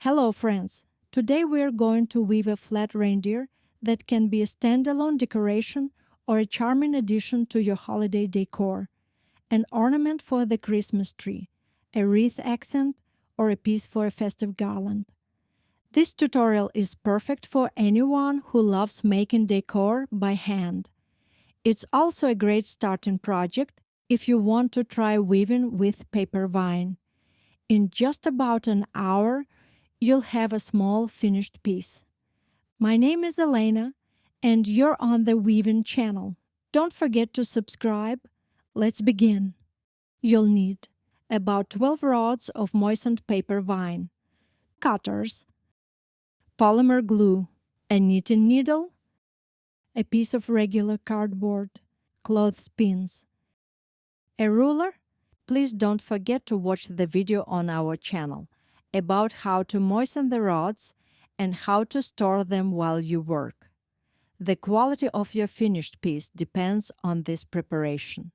Hello friends! Today we are going to weave a flat reindeer that can be a standalone decoration or a charming addition to your holiday decor, an ornament for the Christmas tree, a wreath accent, or a piece for a festive garland. This tutorial is perfect for anyone who loves making decor by hand. It's also a great starting project if you want to try weaving with paper vine. In just about an hour, you'll have a small finished piece. My name is Elena, and you're on the Weevyn channel. Don't forget to subscribe. Let's begin. You'll need about 12 rods of moistened paper vine, cutters, polymer glue, a knitting needle, a piece of regular cardboard, clothespins, a ruler. Please don't forget to watch the video on our channel about how to moisten the rods and how to store them while you work. The quality of your finished piece depends on this preparation.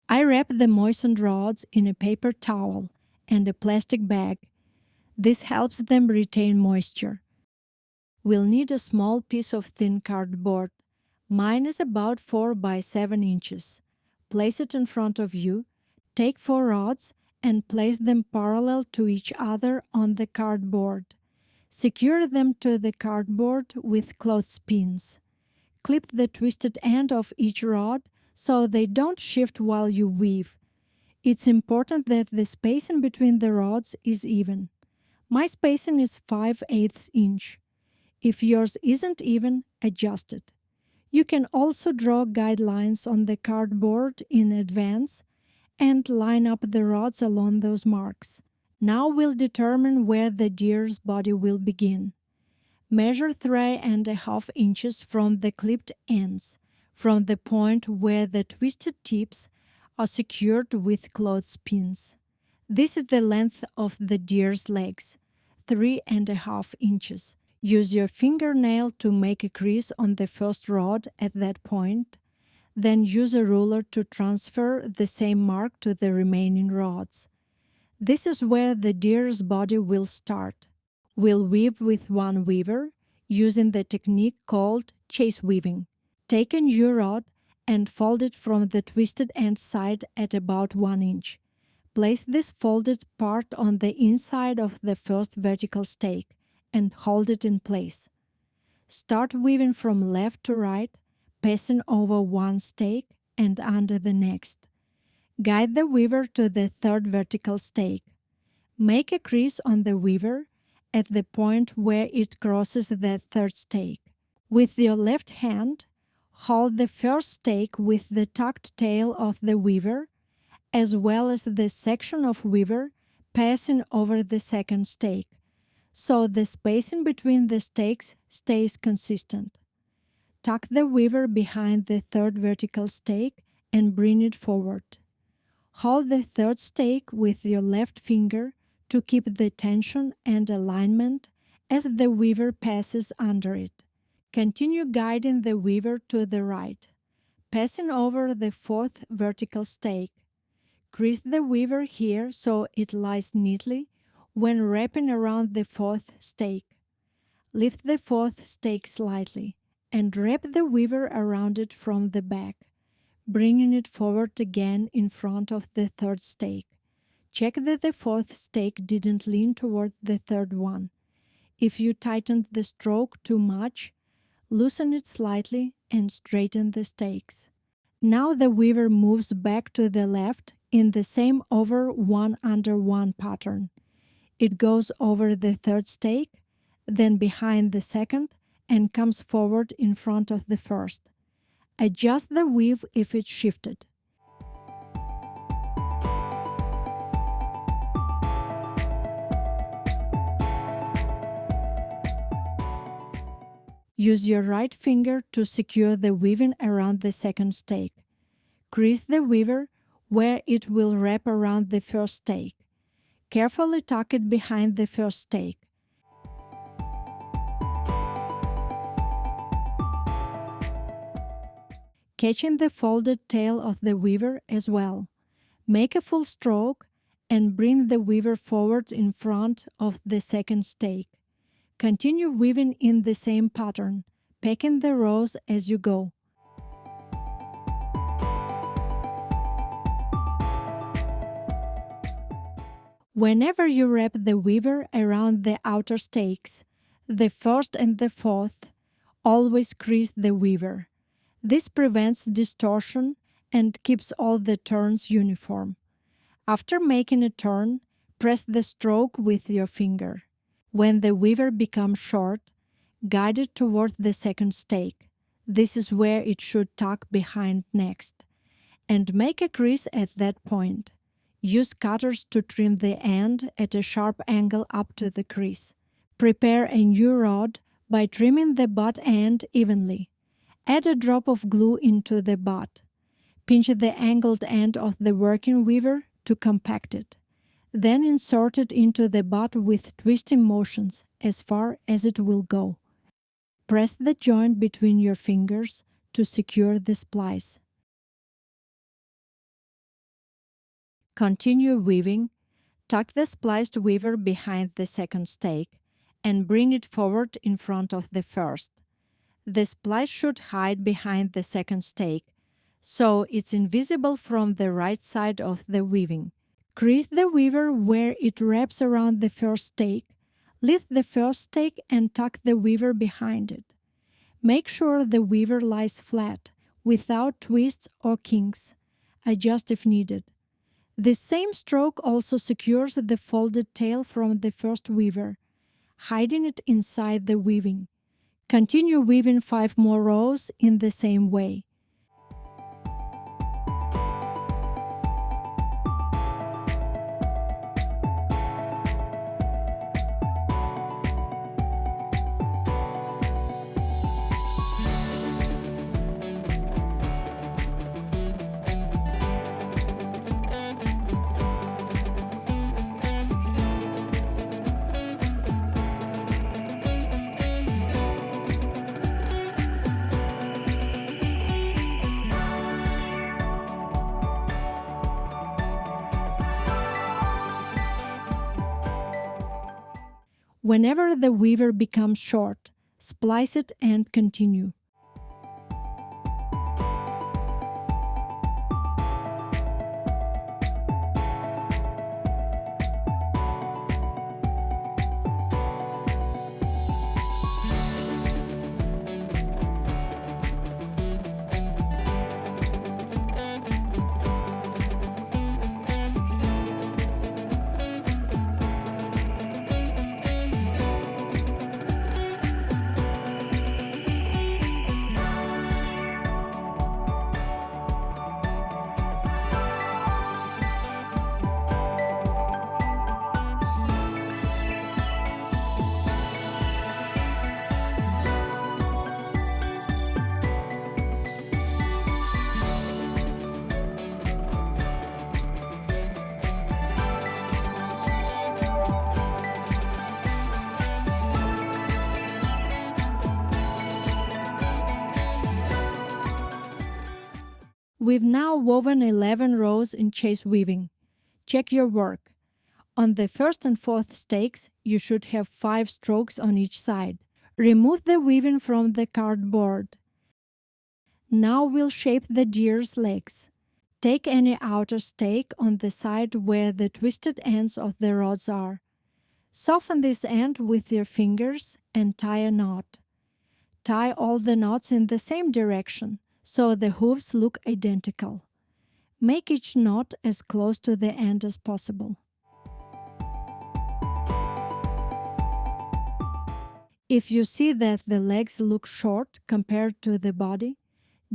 I wrap the moistened rods in a paper towel and a plastic bag. This helps them retain moisture. We'll need a small piece of thin cardboard. Mine is about 4 by 7 inches. Place it in front of you. Take 4 rods and place them parallel to each other on the cardboard. Secure them to the cardboard with clothespins. Clip the twisted end of each rod so they don't shift while you weave. It's important that the spacing between the rods is even. My spacing is 5/8 inch. If yours isn't even, adjust it. You can also draw guidelines on the cardboard in advance and line up the rods along those marks. Now we'll determine where the deer's body will begin. Measure 3.5 inches from the clipped ends, from the point where the twisted tips are secured with clothespins. This is the length of the deer's legs, 3.5 inches. Use your fingernail to make a crease on the first rod at that point. Then use a ruler to transfer the same mark to the remaining rods. This is where the deer's body will start. We'll weave with one weaver using the technique called chase weaving. Take a new rod and fold it from the twisted end side at about 1 inch. Place this folded part on the inside of the first vertical stake and hold it in place. Start weaving from left to right, passing over one stake and under the next. Guide the weaver to the third vertical stake. Make a crease on the weaver at the point where it crosses the third stake. With your left hand, hold the first stake with the tucked tail of the weaver, as well as the section of weaver passing over the second stake, so the spacing between the stakes stays consistent. Tuck the weaver behind the third vertical stake and bring it forward. Hold the third stake with your left finger to keep the tension and alignment as the weaver passes under it. Continue guiding the weaver to the right, passing over the fourth vertical stake. Crease the weaver here so it lies neatly when wrapping around the fourth stake. Lift the fourth stake slightly and wrap the weaver around it from the back, bringing it forward again in front of the third stake. Check that the fourth stake didn't lean toward the third one. If you tightened the stroke too much, loosen it slightly and straighten the stakes. Now the weaver moves back to the left in the same over one under one pattern. It goes over the third stake, then behind the second, and comes forward in front of the first. Adjust the weave if it shifted. Use your right finger to secure the weaving around the second stake. Crease the weaver where it will wrap around the first stake. Carefully tuck it behind the first stake. Catching the folded tail of the weaver as well. Make a full stroke and bring the weaver forward in front of the second stake. Continue weaving in the same pattern, packing the rows as you go. Whenever you wrap the weaver around the outer stakes, the first and the fourth, always crease the weaver. This prevents distortion and keeps all the turns uniform. After making a turn, press the stroke with your finger. When the weaver becomes short, guide it toward the second stake. This is where it should tuck behind next. And make a crease at that point. Use cutters to trim the end at a sharp angle up to the crease. Prepare a new rod by trimming the butt end evenly. Add a drop of glue into the butt. Pinch the angled end of the working weaver to compact it. Then insert it into the butt with twisting motions as far as it will go. Press the joint between your fingers to secure the splice. Continue weaving. Tuck the spliced weaver behind the second stake and bring it forward in front of the first. The splice should hide behind the second stake, so it's invisible from the right side of the weaving. Crease the weaver where it wraps around the first stake. Lift the first stake and tuck the weaver behind it. Make sure the weaver lies flat, without twists or kinks. Adjust if needed. The same stroke also secures the folded tail from the first weaver, hiding it inside the weaving. Continue weaving 5 more rows in the same way. Whenever the weaver becomes short, splice it and continue. We've now woven 11 rows in chase weaving. Check your work. On the first and fourth stakes, you should have 5 strokes on each side. Remove the weaving from the cardboard. Now we'll shape the deer's legs. Take any outer stake on the side where the twisted ends of the rods are. Soften this end with your fingers and tie a knot. Tie all the knots in the same direction, so the hooves look identical. Make each knot as close to the end as possible. If you see that the legs look short compared to the body,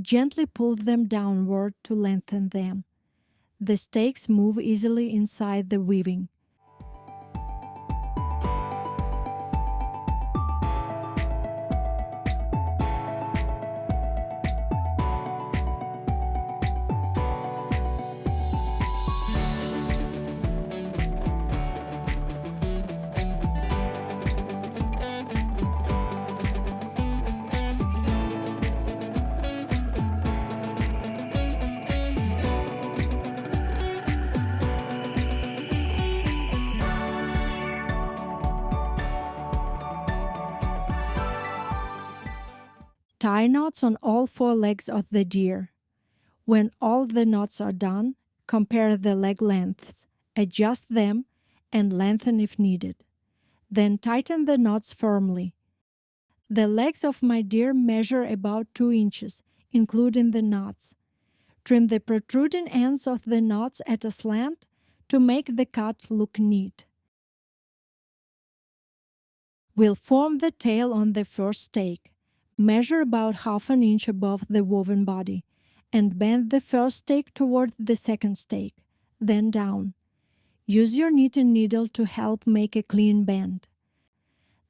gently pull them downward to lengthen them. The stakes move easily inside the weaving. Tie knots on all 4 legs of the deer. When all the knots are done, compare the leg lengths, adjust them, and lengthen if needed. Then tighten the knots firmly. The legs of my deer measure about 2 inches, including the knots. Trim the protruding ends of the knots at a slant to make the cut look neat. We'll form the tail on the first stake. Measure about ½ an inch above the woven body and bend the first stake toward the second stake, then down. Use your knitting needle to help make a clean bend.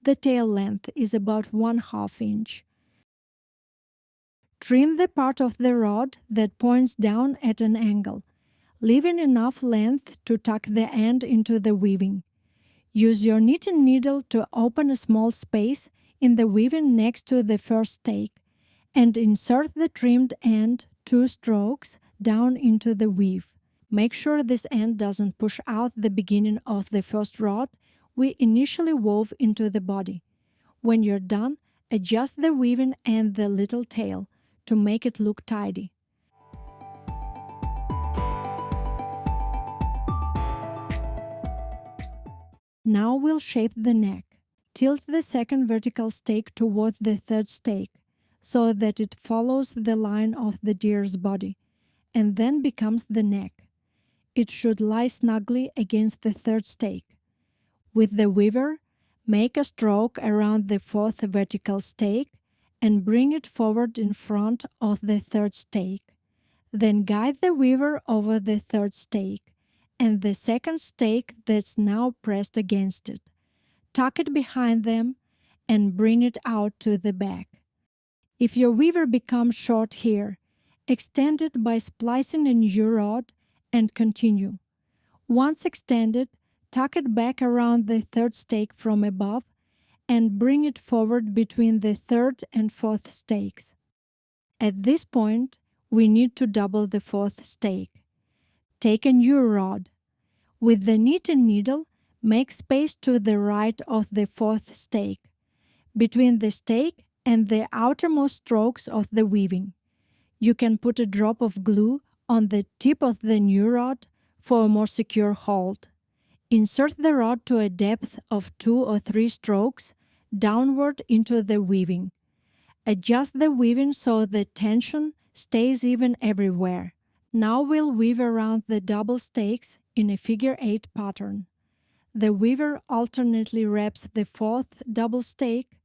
The tail length is about 1/2 inch. Trim the part of the rod that points down at an angle, leaving enough length to tuck the end into the weaving. Use your knitting needle to open a small space in the weaving next to the first stake and insert the trimmed end 2 strokes down into the weave. Make sure this end doesn't push out the beginning of the first rod we initially wove into the body. When you're done, adjust the weaving and the little tail to make it look tidy. Now we'll shape the neck. Tilt the second vertical stake toward the third stake so that it follows the line of the deer's body and then becomes the neck. It should lie snugly against the third stake. With the weaver, make a stroke around the fourth vertical stake and bring it forward in front of the third stake. Then guide the weaver over the third stake and the second stake that's now pressed against it. Tuck it behind them and bring it out to the back. If your weaver becomes short here, extend it by splicing a new rod and continue. Once extended, tuck it back around the third stake from above and bring it forward between the third and fourth stakes. At this point, we need to double the fourth stake. Take a new rod. With the knitting needle, make space to the right of the fourth stake, between the stake and the outermost strokes of the weaving. You can put a drop of glue on the tip of the new rod for a more secure hold. Insert the rod to a depth of 2 or 3 strokes downward into the weaving. Adjust the weaving so the tension stays even everywhere. Now we'll weave around the double stakes in a figure 8 pattern. The weaver alternately wraps the fourth double stake,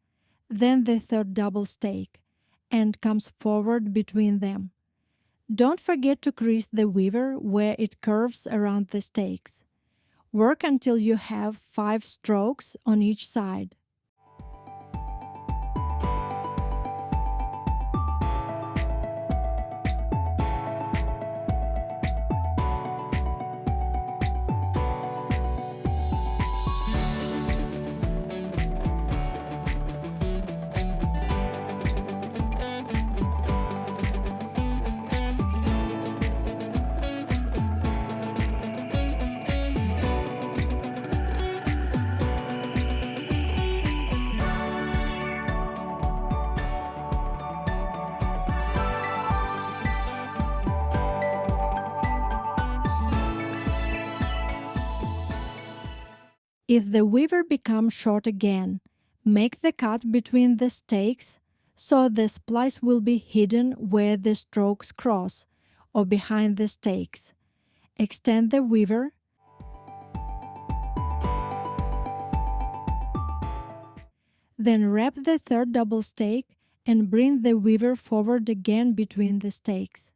then the third double stake, and comes forward between them. Don't forget to crease the weaver where it curves around the stakes. Work until you have 5 strokes on each side. If the weaver becomes short again, make the cut between the stakes so the splice will be hidden where the strokes cross or behind the stakes. Extend the weaver. Then wrap the third double stake and bring the weaver forward again between the stakes.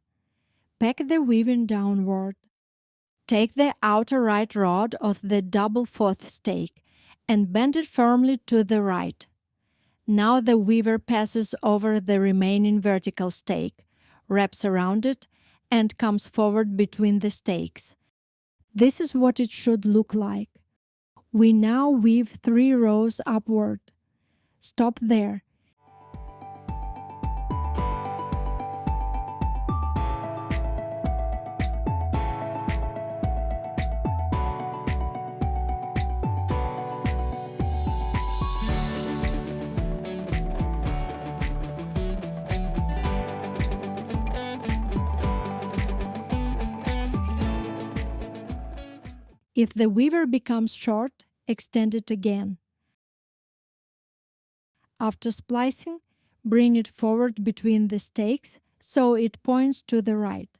Pack the weaving downward. Take the outer right rod of the double fourth stake and bend it firmly to the right. Now the weaver passes over the remaining vertical stake, wraps around it, and comes forward between the stakes. This is what it should look like. We now weave 3 rows upward. Stop there. If the weaver becomes short, extend it again. After splicing, bring it forward between the stakes so it points to the right.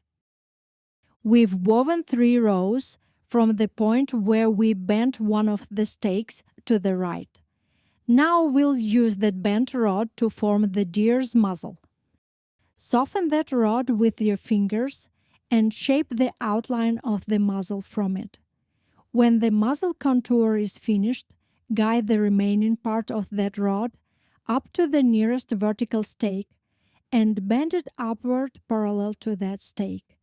We've woven 3 rows from the point where we bent one of the stakes to the right. Now we'll use that bent rod to form the deer's muzzle. Soften that rod with your fingers and shape the outline of the muzzle from it. When the muzzle contour is finished, guide the remaining part of that rod up to the nearest vertical stake and bend it upward parallel to that stake.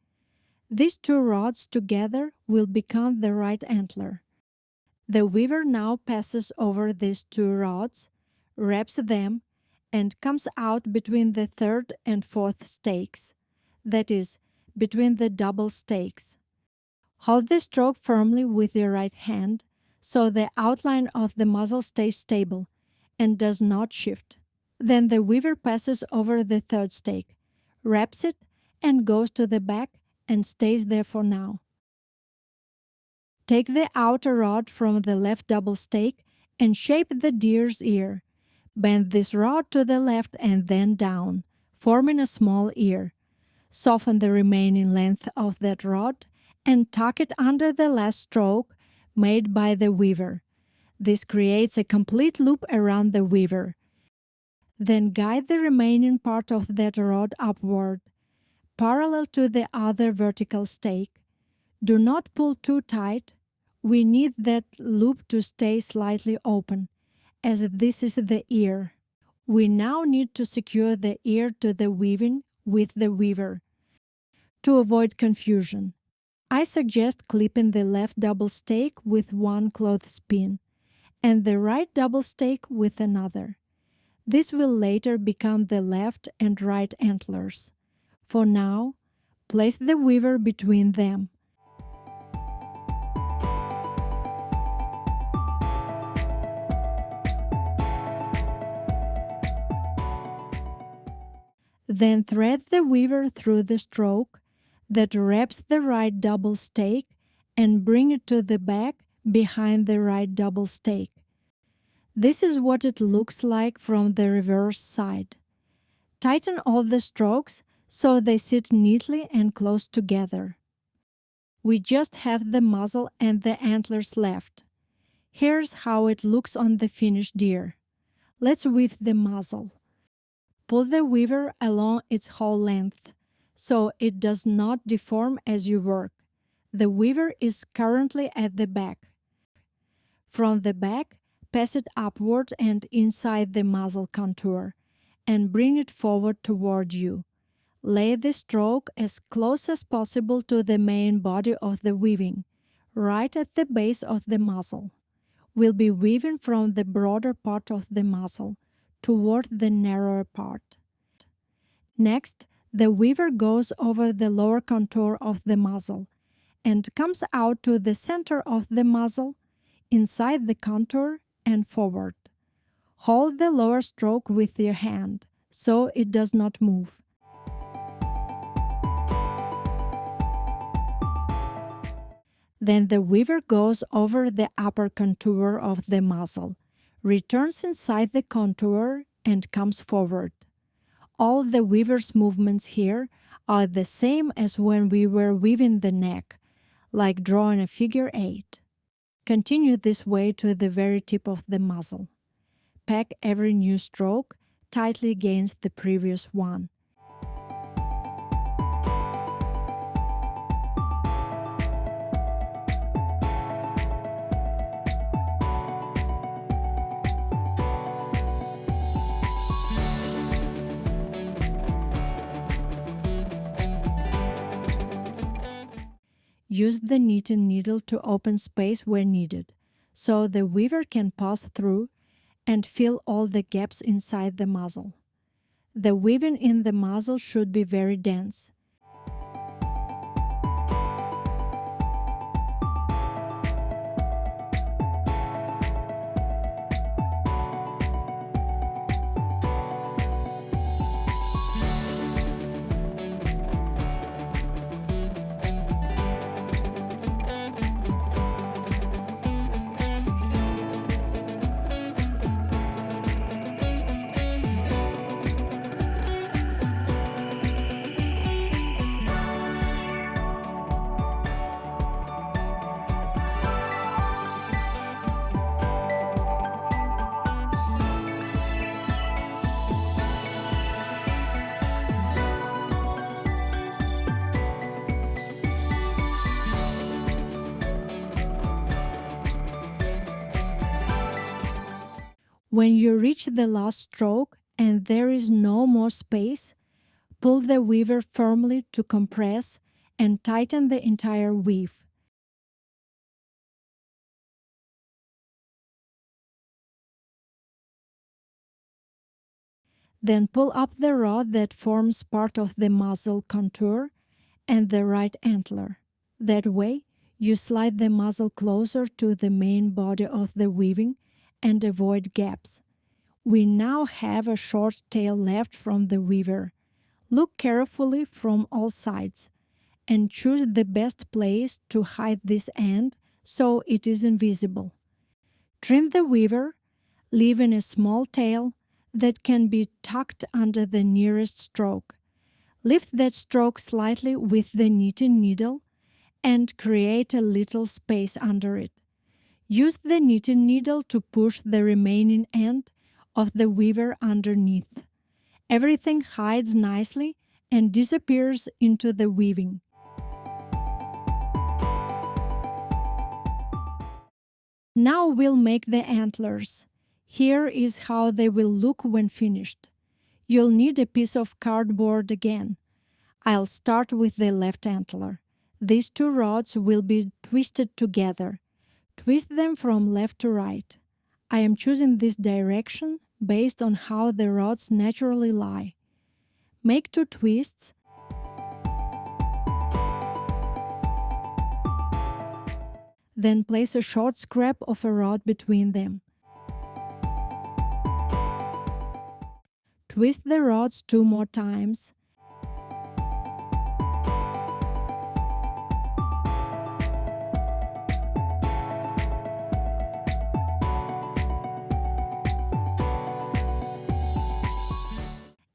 These 2 rods together will become the right antler. The weaver now passes over these 2 rods, wraps them, and comes out between the 3rd and 4th stakes, that is, between the double stakes. Hold the stroke firmly with your right hand so the outline of the muzzle stays stable and does not shift. Then the weaver passes over the 3rd stake, wraps it, and goes to the back and stays there for now. Take the outer rod from the left double stake and shape the deer's ear. Bend this rod to the left and then down, forming a small ear. Soften the remaining length of that rod and tuck it under the last stroke made by the weaver. This creates a complete loop around the weaver. Then guide the remaining part of that rod upward, parallel to the other vertical stake. Do not pull too tight. We need that loop to stay slightly open, as this is the ear. We now need to secure the ear to the weaving with the weaver. To avoid confusion, I suggest clipping the left double stake with one clothespin and the right double stake with another. This will later become the left and right antlers. For now, place the weaver between them. Then thread the weaver through the stroke that wraps the right double stake and bring it to the back behind the right double stake. This is what it looks like from the reverse side. Tighten all the strokes so they sit neatly and close together. We just have the muzzle and the antlers left. Here's how it looks on the finished deer. Let's weave the muzzle. Pull the weaver along its whole length, so it does not deform as you work. The weaver is currently at the back. From the back, pass it upward and inside the muzzle contour, and bring it forward toward you. Lay the stroke as close as possible to the main body of the weaving, right at the base of the muzzle. We'll be weaving from the broader part of the muzzle toward the narrower part. Next, the weaver goes over the lower contour of the muzzle and comes out to the center of the muzzle, inside the contour and forward. Hold the lower stroke with your hand so it does not move. Then the weaver goes over the upper contour of the muzzle, returns inside the contour and comes forward. All the weaver's movements here are the same as when we were weaving the neck, like drawing a figure 8. Continue this way to the very tip of the muzzle. Pack every new stroke tightly against the previous one. Use the knitting needle to open space where needed, so the weaver can pass through and fill all the gaps inside the muzzle. The weaving in the muzzle should be very dense. When you reach the last stroke and there is no more space, pull the weaver firmly to compress and tighten the entire weave. Then pull up the rod that forms part of the muzzle contour and the right antler. That way, you slide the muzzle closer to the main body of the weaving and avoid gaps. We now have a short tail left from the weaver. Look carefully from all sides and choose the best place to hide this end so it is invisible. Trim the weaver, leaving a small tail that can be tucked under the nearest stroke. Lift that stroke slightly with the knitting needle and create a little space under it. Use the knitting needle to push the remaining end of the weaver underneath. Everything hides nicely and disappears into the weaving. Now we'll make the antlers. Here is how they will look when finished. You'll need a piece of cardboard again. I'll start with the left antler. These two rods will be twisted together. Twist them from left to right. I am choosing this direction based on how the rods naturally lie. Make 2 twists. Then place a short scrap of a rod between them. Twist the rods 2 more times.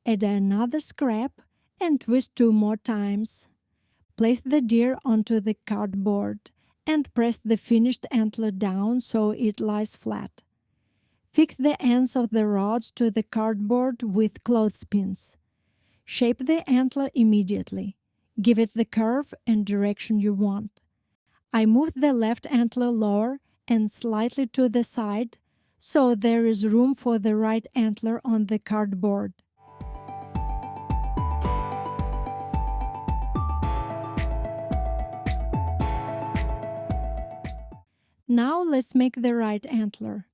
Add another scrap and twist 2 more times. Place the deer onto the cardboard and press the finished antler down so it lies flat. Fix the ends of the rods to the cardboard with clothespins. Shape the antler immediately. Give it the curve and direction you want. I moved the left antler lower and slightly to the side so there is room for the right antler on the cardboard. Now let's make the right antler.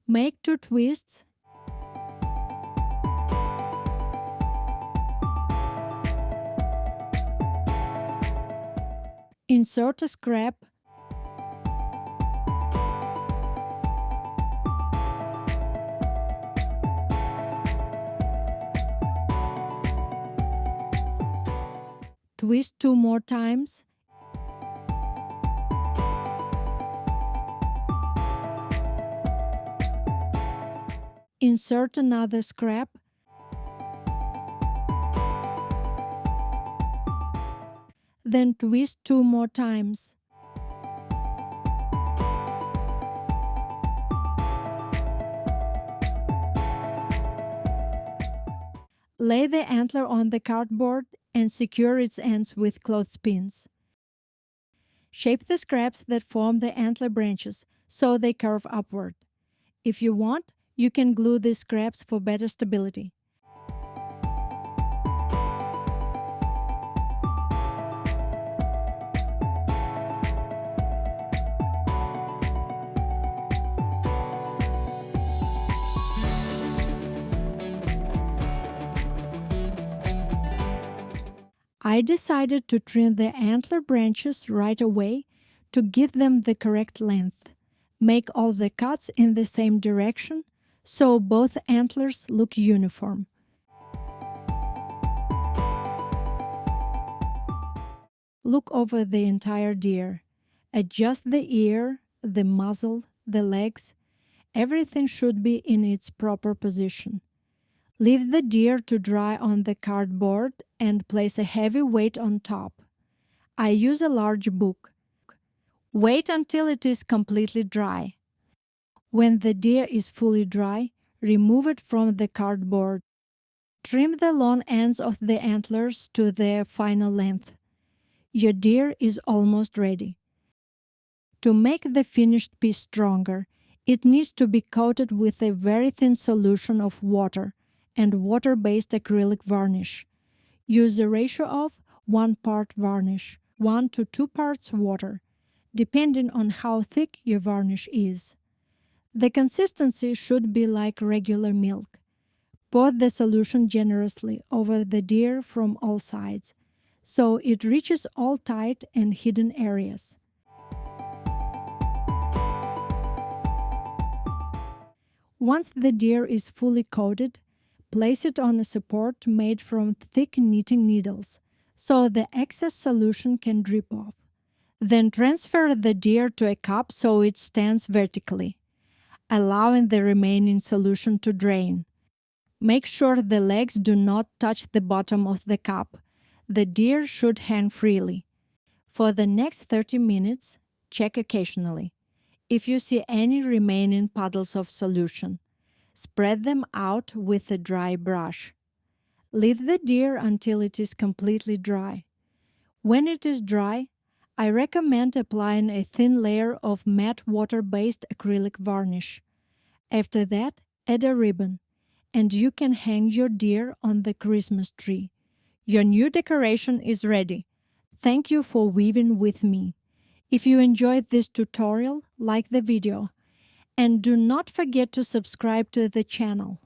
Make 2 twists. Insert a scrap. Twist 2 more times. Insert another scrap. Then twist 2 more times. Lay the antler on the cardboard and secure its ends with clothespins. Shape the scraps that form the antler branches so they curve upward. If you want, you can glue these scraps for better stability. I decided to trim the antler branches right away to give them the correct length. Make all the cuts in the same direction so both antlers look uniform. Look over the entire deer. Adjust the ear, the muzzle, the legs. Everything should be in its proper position. Leave the deer to dry on the cardboard and place a heavy weight on top. I use a large book. Wait until it is completely dry. When the deer is fully dry, Remove it from the cardboard. Trim the long ends of the antlers to their final length. Your deer is almost ready. To make the finished piece stronger, it needs to be coated with a very thin solution of water and water-based acrylic varnish. Use a ratio of 1 part varnish, 1 to 2 parts water, depending on how thick your varnish is. The consistency should be like regular milk. Pour the solution generously over the deer from all sides, so it reaches all tight and hidden areas. Once the deer is fully coated, place it on a support made from thick knitting needles, so the excess solution can drip off. Then transfer the deer to a cup so it stands vertically, allowing the remaining solution to drain. Make sure the legs do not touch the bottom of the cup. The deer should hang freely. For the next 30 minutes, check occasionally. If you see any remaining puddles of solution, spread them out with a dry brush. Leave the deer until it is completely dry. When it is dry, I recommend applying a thin layer of matte water-based acrylic varnish. After that, add a ribbon, and you can hang your deer on the Christmas tree. Your new decoration is ready. Thank you for weaving with me. If you enjoyed this tutorial, like the video, and do not forget to subscribe to the channel.